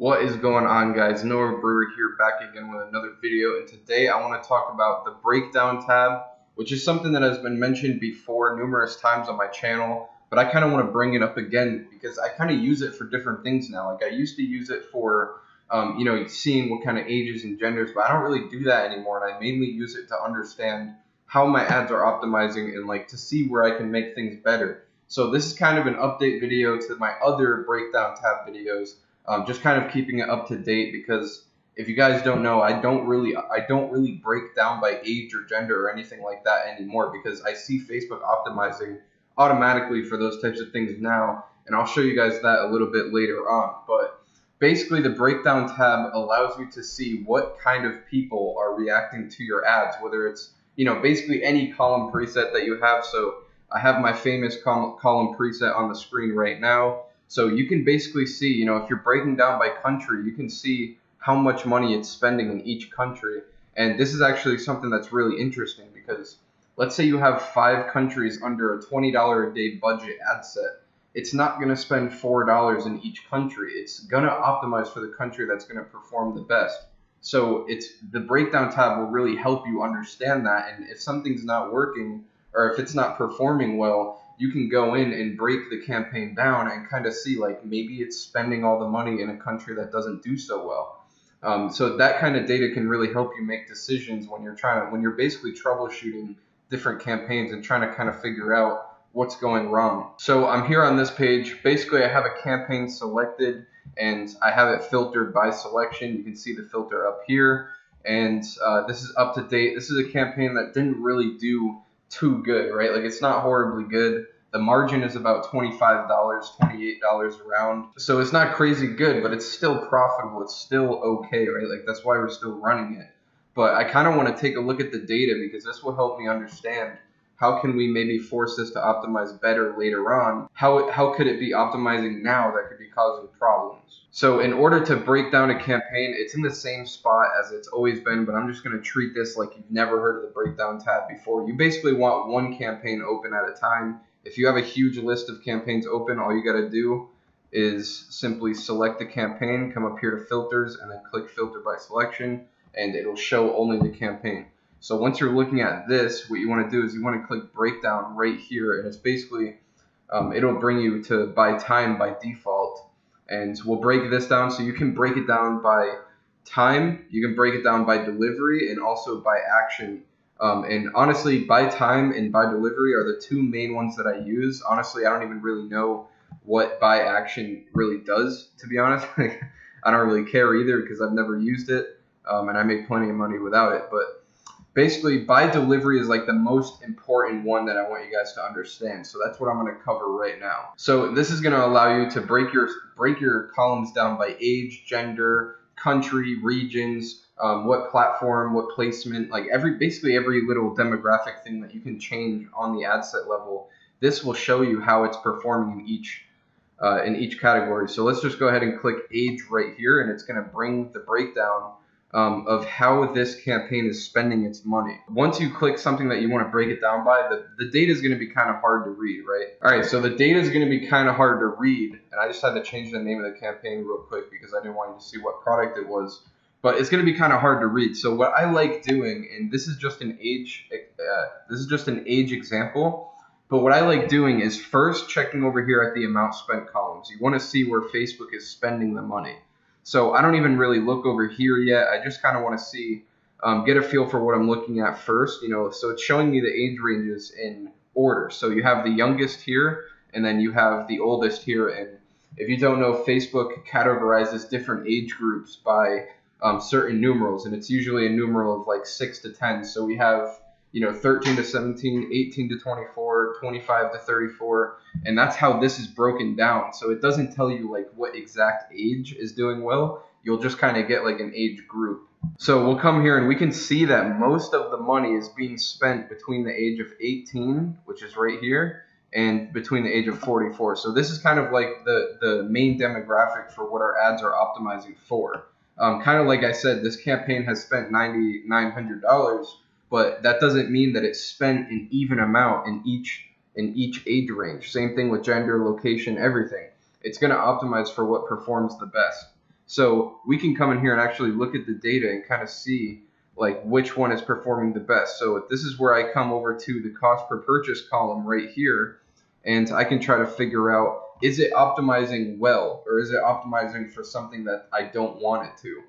What is going on, guys? Noah Brewer here, back again with another video, and today I want to talk about the breakdown tab, which is something that has been mentioned before numerous times on my channel, but I kind of want to bring it up again because I kind of use it for different things now. Like I used to use it for seeing what kind of ages and genders, but I don't really do that anymore, and I mainly use it to understand how my ads are optimizing and like to see where I can make things better. So this is kind of an update video to my other breakdown tab videos. Just kind of keeping it up to date, because if you guys don't know, I don't really break down by age or gender or anything like that anymore, because I see Facebook optimizing automatically for those types of things now, and I'll show you guys that a little bit later on. But basically, the breakdown tab allows you to see what kind of people are reacting to your ads, whether it's basically any column preset that you have. So I have my famous column preset on the screen right now. So you can basically see, if you're breaking down by country, you can see how much money it's spending in each country. And this is actually something that's really interesting, because let's say you have 5 countries under a $20 a day budget ad set. It's not going to spend $4 in each country. It's going to optimize for the country that's going to perform the best. So the breakdown tab will really help you understand that. And if something's not working, or if it's not performing well, you can go in and break the campaign down and kind of see, like, maybe it's spending all the money in a country that doesn't do so well. So that kind of data can really help you make decisions when you're basically troubleshooting different campaigns and trying to kind of figure out what's going wrong. So I'm here on this page. Basically, I have a campaign selected and I have it filtered by selection. You can see the filter up here, and this is up to date. This is a campaign that didn't really do too good, right? Like, it's not horribly good. The margin is about $25, $28 around. So it's not crazy good, but it's still profitable. It's still okay, right? Like, that's why we're still running it. But I kind of want to take a look at the data, because this will help me understand how can we maybe force this to optimize better later on. How could it be optimizing now that could be causing problems? So in order to break down a campaign, it's in the same spot as it's always been, but I'm just going to treat this like you've never heard of the breakdown tab before. You basically want one campaign open at a time. If you have a huge list of campaigns open, all you got to do is simply select the campaign, come up here to filters, and then click filter by selection, and it'll show only the campaign. So once you're looking at this, what you want to do is you want to click breakdown right here, and it's basically it'll bring you to by time by default, and we'll break this down. So you can break it down by time, you can break it down by delivery, and also by action. And honestly, by time and by delivery are the two main ones that I use. Honestly, I don't even really know what by action really does, to be honest. I don't really care either, because I've never used it, and I make plenty of money without it. But basically, by delivery is like the most important one that I want you guys to understand. So that's what I'm going to cover right now. So this is going to allow you to break your columns down by age, gender, country, regions, what platform, what placement, like basically every little demographic thing that you can change on the ad set level. This will show you how it's performing in each category. So let's just go ahead and click age right here, and it's going to bring the breakdown of how this campaign is spending its money. Once you click something that you want to break it down by, the data is going to be kind of hard to read, right? All right, so the data is going to be kind of hard to read, and I just had to change the name of the campaign real quick because I didn't want you to see what product it was. But it's going to be kind of hard to read. So what I like doing, and this is just an age example, but what I like doing is first checking over here at the amount spent columns. You want to see where Facebook is spending the money. So I don't even really look over here yet. I just kind of want to see, get a feel for what I'm looking at first. So it's showing me the age ranges in order. So you have the youngest here, and then you have the oldest here. And if you don't know, Facebook categorizes different age groups by certain numerals, and it's usually a numeral of like 6 to 10. So we have 13 to 17, 18 to 24, 25 to 34, and that's how this is broken down. So it doesn't tell you like what exact age is doing well. You'll just kind of get like an age group. So we'll come here and we can see that most of the money is being spent between the age of 18, which is right here, and between the age of 44. So this is kind of like the main demographic for what our ads are optimizing for. Kind of like I said, this campaign has spent $9,900, but that doesn't mean that it's spent an even amount in each age range. Same thing with gender, location, everything. It's going to optimize for what performs the best. So we can come in here and actually look at the data and kind of see like which one is performing the best. So this is where I come over to the cost per purchase column right here, and I can try to figure out, is it optimizing well, or is it optimizing for something that I don't want it to?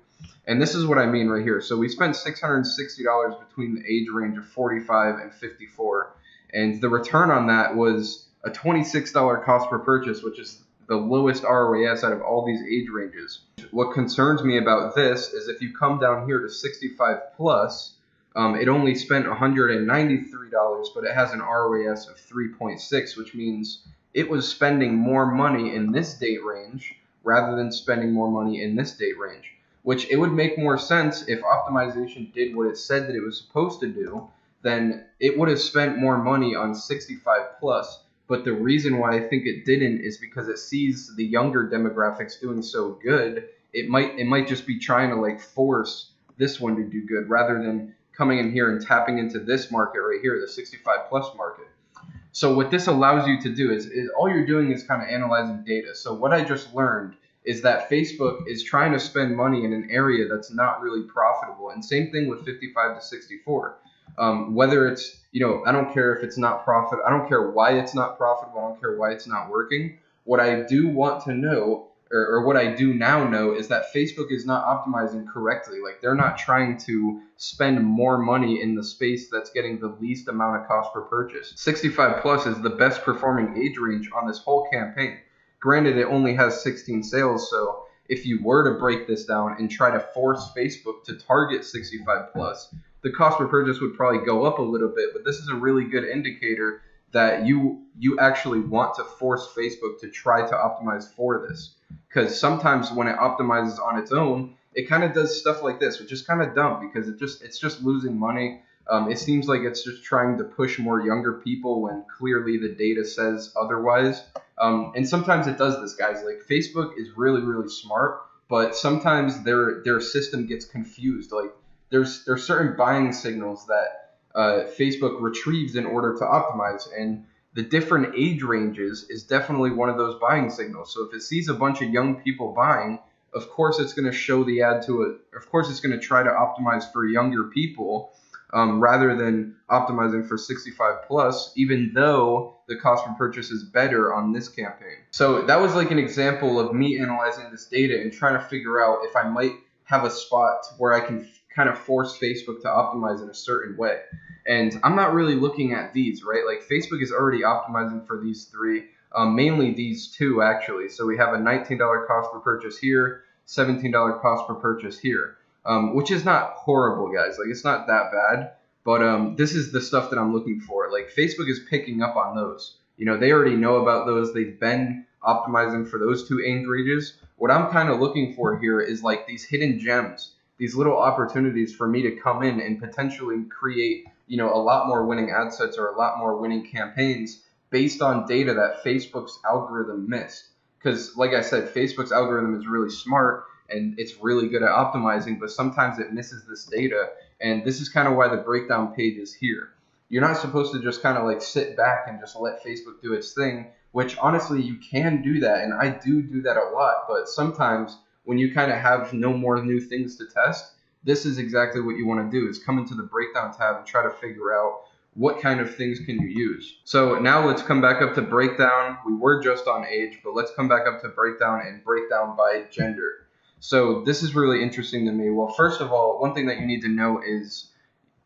And this is what I mean right here. So we spent $660 between the age range of 45 and 54, and the return on that was a $26 cost per purchase, which is the lowest ROAS out of all these age ranges. What concerns me about this is if you come down here to 65 plus, it only spent $193, but it has an ROAS of 3.6, which means it was spending more money in this date range rather than spending more money in this date range, which it would make more sense if optimization did what it said that it was supposed to do. Then it would have spent more money on 65 plus. But the reason why I think it didn't is because it sees the younger demographics doing so good. It might just be trying to like force this one to do good rather than coming in here and tapping into this market right here, the 65 plus market. So what this allows you to do is all you're doing is kind of analyzing data. So what I just learned is that Facebook is trying to spend money in an area that's not really profitable. And same thing with 55 to 64. Whether it's, I don't care if it's not profit. I don't care why it's not profitable. I don't care why it's not working. What I do want to know, or what I do now know, is that Facebook is not optimizing correctly. Like, they're not trying to spend more money in the space that's getting the least amount of cost per purchase. 65 plus is the best performing age range on this whole campaign. Granted, it only has 16 sales, so if you were to break this down and try to force Facebook to target 65 plus, the cost per purchase would probably go up a little bit, but this is a really good indicator that you actually want to force Facebook to try to optimize for this. Because sometimes when it optimizes on its own, it kind of does stuff like this, which is kind of dumb because it's just losing money. It seems like it's just trying to push more younger people when clearly the data says otherwise. And sometimes it does this, guys. Like, Facebook is really, really smart, but sometimes their system gets confused. Like, there's certain buying signals that Facebook retrieves in order to optimize, and the different age ranges is definitely one of those buying signals. So if it sees a bunch of young people buying, of course it's going to show the ad to it. Of course it's going to try to optimize for younger people rather than optimizing for 65 plus, even though the cost per purchase is better on this campaign. So that was like an example of me analyzing this data and trying to figure out if I might have a spot where I can kind of force Facebook to optimize in a certain way. And I'm not really looking at these, right? Like, Facebook is already optimizing for these three, mainly these two actually. So we have a $19 cost per purchase here, $17 cost per purchase here, which is not horrible, guys. Like, it's not that bad, but this is the stuff that I'm looking for. Like, Facebook is picking up on those. They already know about those. They've been optimizing for those two age ranges. What I'm kind of looking for here is like these hidden gems, these little opportunities for me to come in and potentially create, a lot more winning ad sets or a lot more winning campaigns based on data that Facebook's algorithm missed. Because like I said, Facebook's algorithm is really smart and it's really good at optimizing, but sometimes it misses this data. And this is kind of why the breakdown page is here. You're not supposed to just kind of like sit back and just let Facebook do its thing, which honestly you can do that. And I do that a lot, but sometimes when you kind of have no more new things to test, this is exactly what you want to do, is come into the breakdown tab and try to figure out what kind of things can you use. So now let's come back up to breakdown. We were just on age, but let's come back up to breakdown and breakdown by gender. So this is really interesting to me. Well, first of all, one thing that you need to know is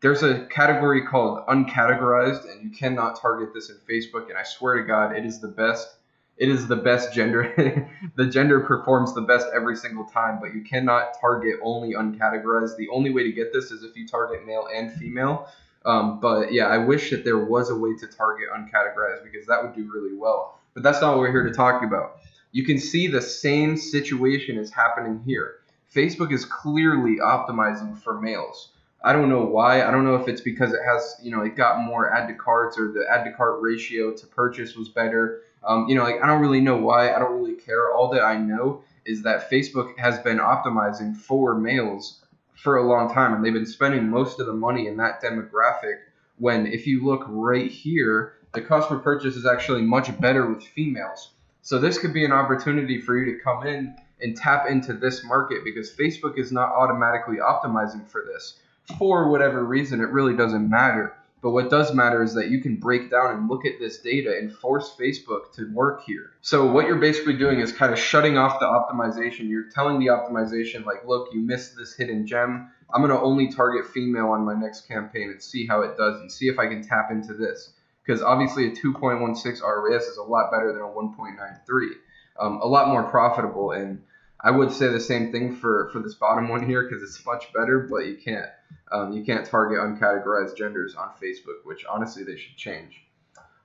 there's a category called uncategorized, and you cannot target this in Facebook, and I swear to God, it is the best. It is the best gender. The gender performs the best every single time, but you cannot target only uncategorized. The only way to get this is if you target male and female. But yeah, I wish that there was a way to target uncategorized because that would do really well. But that's not what we're here to talk about. You can see the same situation is happening here. Facebook is clearly optimizing for males. I don't know why. I don't know if it's because it has, it got more add to carts, or the add to cart ratio to purchase was better. I don't really know why. I don't really care. All that I know is that Facebook has been optimizing for males for a long time, and they've been spending most of the money in that demographic, when if you look right here, the cost per purchase is actually much better with females. So this could be an opportunity for you to come in and tap into this market, because Facebook is not automatically optimizing for this. For whatever reason, it really doesn't matter. But what does matter is that you can break down and look at this data and force Facebook to work here. So what you're basically doing is kind of shutting off the optimization. You're telling the optimization, like, look, you missed this hidden gem. I'm going to only target female on my next campaign and see how it does and see if I can tap into this. Because obviously a 2.16 ROAS is a lot better than a 1.93. A lot more profitable. And I would say the same thing for this bottom one here, because it's much better, but you can't target uncategorized genders on Facebook, which honestly they should change.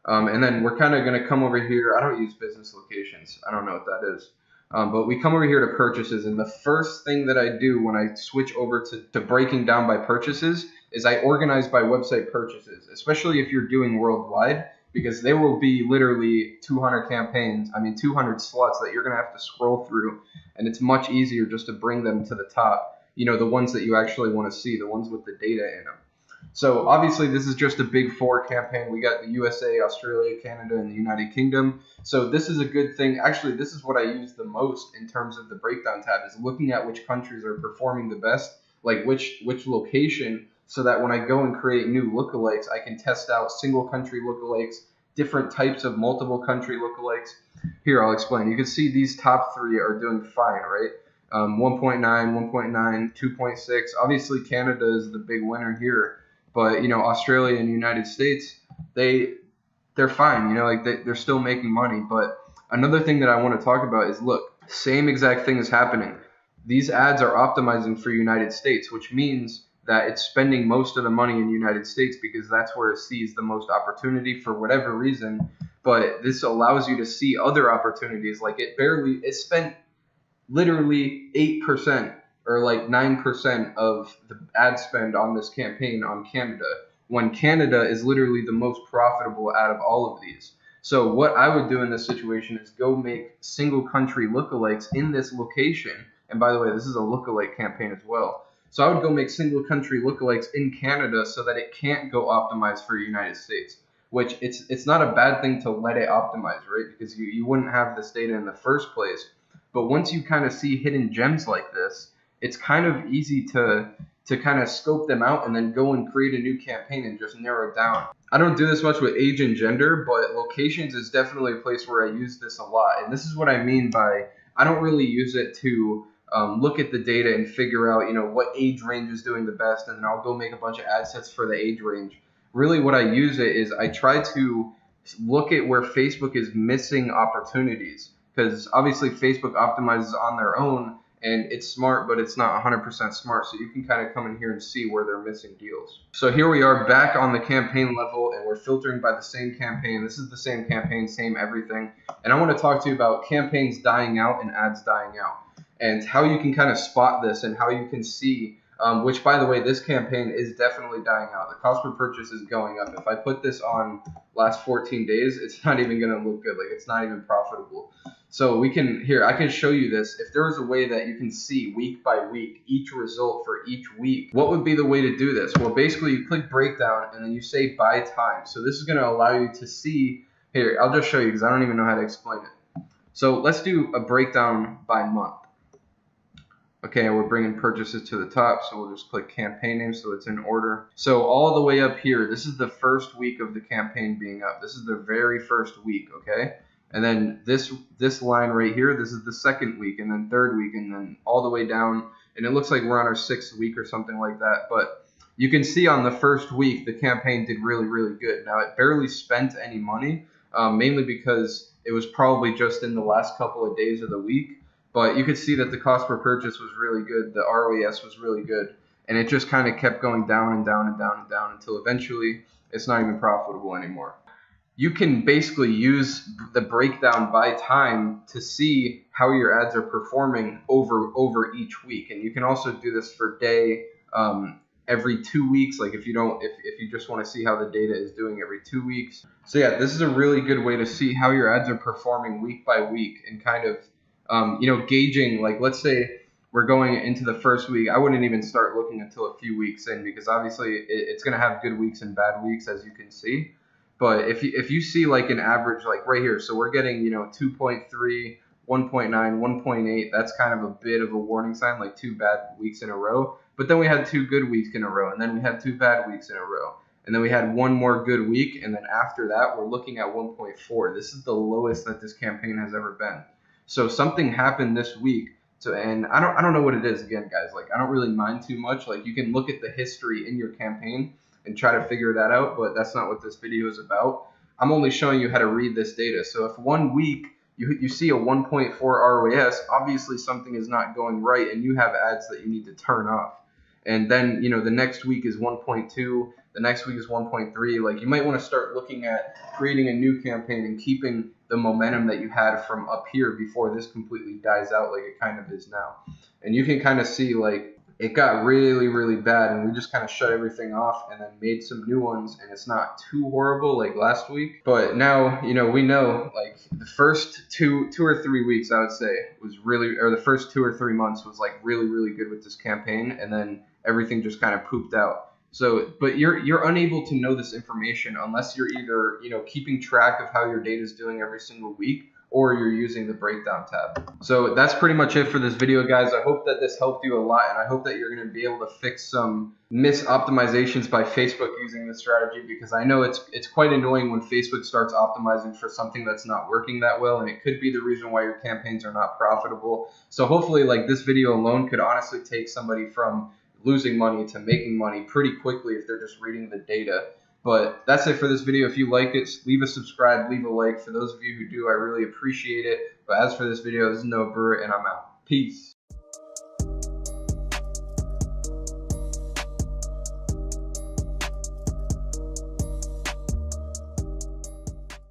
And then we're kind of going to come over here. I don't use business locations. I don't know what that is. But we come over here to purchases, and the first thing that I do when I switch over to breaking down by purchases is I organize by website purchases, especially if you're doing worldwide, because there will be literally 200 slots that you're going to have to scroll through, and it's much easier just to bring them to the top, the ones that you actually want to see, the ones with the data in them. So obviously this is just a big four campaign. We got the USA, Australia, Canada, and the United Kingdom. So this is a good thing. Actually, this is what I use the most in terms of the breakdown tab, is looking at which countries are performing the best, like which location, so that when I go and create new lookalikes, I can test out single country lookalikes, different types of multiple country lookalikes. Here, I'll explain. You can see these top three are doing fine, right? 1.9, 1.9, 2.6. Obviously, Canada is the big winner here. But, Australia and United States, they're fine, they're still making money. But another thing that I want to talk about is, look, same exact thing is happening. These ads are optimizing for United States, which means that it's spending most of the money in the United States because that's where it sees the most opportunity for whatever reason. But this allows you to see other opportunities. Like it spent literally 8% or like 9% of the ad spend on this campaign on Canada, when Canada is literally the most profitable out of all of these. So what I would do in this situation is go make single country lookalikes in this location. And by the way, this is a lookalike campaign as well. So I would go make single country lookalikes in Canada so that it can't go optimize for the United States, which it's not a bad thing to let it optimize, right? Because you wouldn't have this data in the first place. But once you kind of see hidden gems like this, it's kind of easy to kind of scope them out and then go and create a new campaign and just narrow it down. I don't do this much with age and gender, but locations is definitely a place where I use this a lot. And this is what I mean by I don't really use it to look at the data and figure out, what age range is doing the best, and then I'll go make a bunch of ad sets for the age range. Really what I use it is I try to look at where Facebook is missing opportunities, because obviously Facebook optimizes on their own, and it's smart, but it's not 100% smart. So you can kind of come in here and see where they're missing deals. So here we are back on the campaign level, and we're filtering by the same campaign. This is the same campaign, same everything. And I want to talk to you about campaigns dying out and ads dying out, and how you can kind of spot this and how you can see, which, by the way, this campaign is definitely dying out. The cost per purchase is going up. If I put this on last 14 days, it's not even going to look good. Like, it's not even profitable. So I can show you this. If there was a way that you can see week by week each result for each week, what would be the way to do this? Well, basically you click breakdown and then you say by time. So this is going to allow you to see, here, I'll just show you because I don't even know how to explain it. So let's do a breakdown by month. Okay, we're bringing purchases to the top, so we'll just click campaign name so it's in order. So all the way up here, this is the first week of the campaign being up. This is the very first week, okay? And then this line right here, this is the second week, and then third week, and then all the way down. And it looks like we're on our 6th week or something like that. But you can see on the first week, the campaign did really, really good. Now, it barely spent any money, mainly because it was probably just in the last couple of days of the week. But you could see that the cost per purchase was really good. The ROAS was really good. And it just kind of kept going down and down and down and down until eventually it's not even profitable anymore. You can basically use the breakdown by time to see how your ads are performing over each week. And you can also do this for day, every 2 weeks. Like if you just want to see how the data is doing every 2 weeks. So yeah, this is a really good way to see how your ads are performing week by week and kind of, gauging, like let's say we're going into the first week. I wouldn't even start looking until a few weeks in, because obviously it's going to have good weeks and bad weeks, as you can see. But if you see like an average, like right here, so we're getting 2.3, 1.9, 1.8. That's kind of a bit of a warning sign, like 2 bad weeks in a row. But then we had 2 good weeks in a row, and then we had 2 bad weeks in a row. And then we had 1 more good week, and then after that, we're looking at 1.4. This is the lowest that this campaign has ever been. So something happened this week. So, and I don't know what it is, again, guys. Like, I don't really mind too much. Like, you can look at the history in your campaign and try to figure that out, but that's not what this video is about. I'm only showing you how to read this data. So if 1 week you see a 1.4 ROAS, obviously something is not going right, and you have ads that you need to turn off. And then, the next week is 1.2, the next week is 1.3. Like, you might want to start looking at creating a new campaign and keeping the momentum that you had from up here before this completely dies out like it kind of is now. And you can kind of see, like, it got really, really bad, and we just kind of shut everything off and then made some new ones, and it's not too horrible like last week. But now, we know, like, the first two or 3 weeks, I would say, was really, or the first 2 or 3 months was like really, really good with this campaign, and then everything just kind of pooped out. So, but you're unable to know this information unless you're either, keeping track of how your data is doing every single week, or you're using the breakdown tab. So that's pretty much it for this video, guys. I hope that this helped you a lot, and I hope that you're going to be able to fix some misoptimizations by Facebook using this strategy, because I know it's quite annoying when Facebook starts optimizing for something that's not working that well, and it could be the reason why your campaigns are not profitable. So hopefully, like, this video alone could honestly take somebody from losing money to making money pretty quickly if they're just reading the data. But that's it for this video. If you like it, leave a subscribe, leave a like. For those of you who do, I really appreciate it. But as for this video, this is Noah Brewer, and I'm out. Peace.